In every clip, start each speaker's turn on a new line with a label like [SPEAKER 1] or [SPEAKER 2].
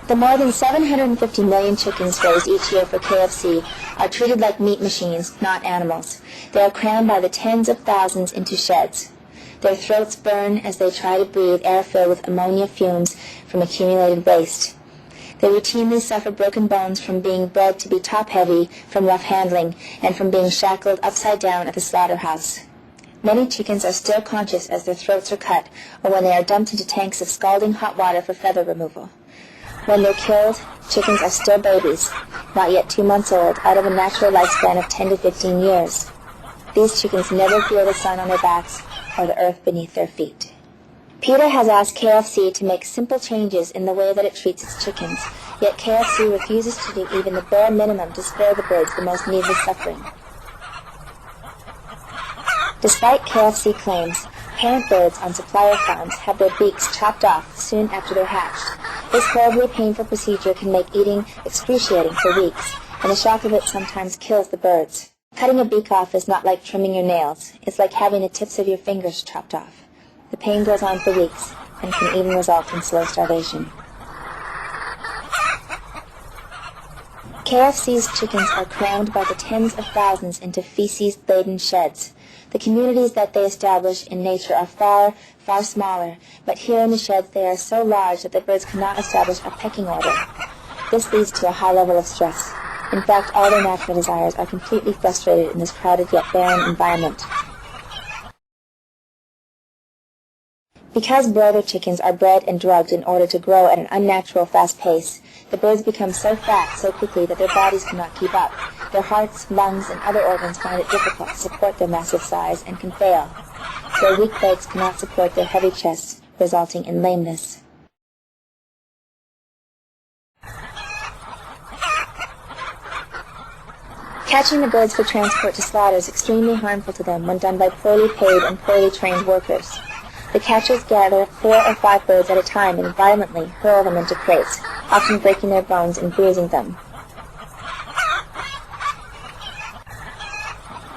[SPEAKER 1] The more than 750 million chickens raised each year for KFC are treated like meat machines, not animals. They are crammed by the tens of thousands into sheds. Their throats burn as they try to breathe air filled with ammonia fumes from accumulated waste. They routinely suffer broken bones from being bred to be top-heavy from rough handling and from being shackled upside down at the slaughterhouse. Many chickens are still conscious as their throats are cut or when they are dumped into tanks of scalding hot water for feather removal. When they're killed, chickens are still babies, not yet 2 months old, out of a natural lifespan of 10 to 15 years. These chickens never feel the sun on their backs or the earth beneath their feet. PETA has asked KFC to make simple changes in the way that it treats its chickens, yet KFC refuses to do even the bare minimum to spare the birds the most needless suffering. Despite KFC claims, parent birds on supplier farms have their beaks chopped off soon after they're hatched. This horribly painful procedure can make eating excruciating for weeks, and the shock of it sometimes kills the birds. Cutting a beak off is not like trimming your nails. It's like having the tips of your fingers chopped off. The pain goes on for weeks and can even result in slow starvation. KFC's chickens are crammed by the tens of thousands into feces-laden sheds. The communities that they establish in nature are far, far smaller, but here in the sheds they are so large that the birds cannot establish a pecking order. This leads to a high level of stress. In fact, all their natural desires are completely frustrated in this crowded yet barren environment. Because broiler chickens are bred and drugged in order to grow at an unnatural fast pace, the birds become so fat so quickly that their bodies cannot keep up. Their hearts, lungs, and other organs find it difficult to support their massive size and can fail. Their weak legs cannot support their heavy chests, resulting in lameness. Catching the birds for transport to slaughter is extremely harmful to them when done by poorly paid and poorly trained workers. The catchers gather 4 or 5 birds at a time and violently hurl them into crates, often breaking their bones and bruising them.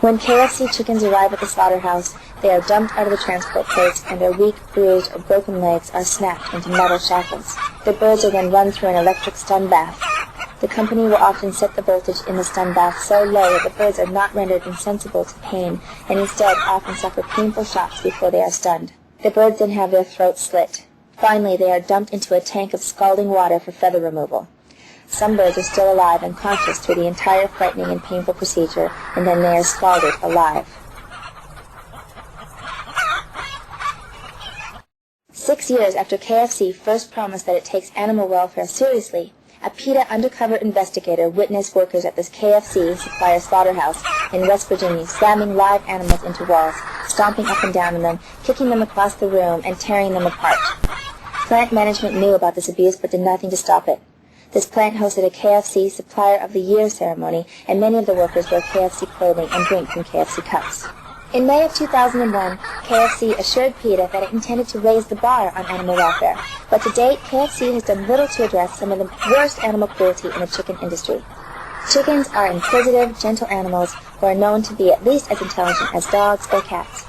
[SPEAKER 1] When KFC chickens arrive at the slaughterhouse, they are dumped out of the transport crates and their weak, bruised, or broken legs are snapped into metal shackles. The birds are then run through an electric stun bath. The company will often set the voltage in the stun bath so low that the birds are not rendered insensible to pain and instead often suffer painful shocks before they are stunned. The birds then have their throats slit. Finally, they are dumped into a tank of scalding water for feather removal. Some birds are still alive and conscious through the entire frightening and painful procedure, and then they are scalded alive. 6 years after KFC first promised that it takes animal welfare seriously, a PETA undercover investigator witnessed workers at this KFC supplier slaughterhouse in West Virginia slamming live animals into walls, stomping up and down on them, kicking them across the room, and tearing them apart. Plant management knew about this abuse but did nothing to stop it. This plant hosted a KFC Supplier of the Year ceremony, and many of the workers wear KFC clothing and drink from KFC cups. In May of 2001, KFC assured PETA that it intended to raise the bar on animal welfare, but to date, KFC has done little to address some of the worst animal cruelty in the chicken industry. Chickens are inquisitive, gentle animals who are known to be at least as intelligent as dogs or cats.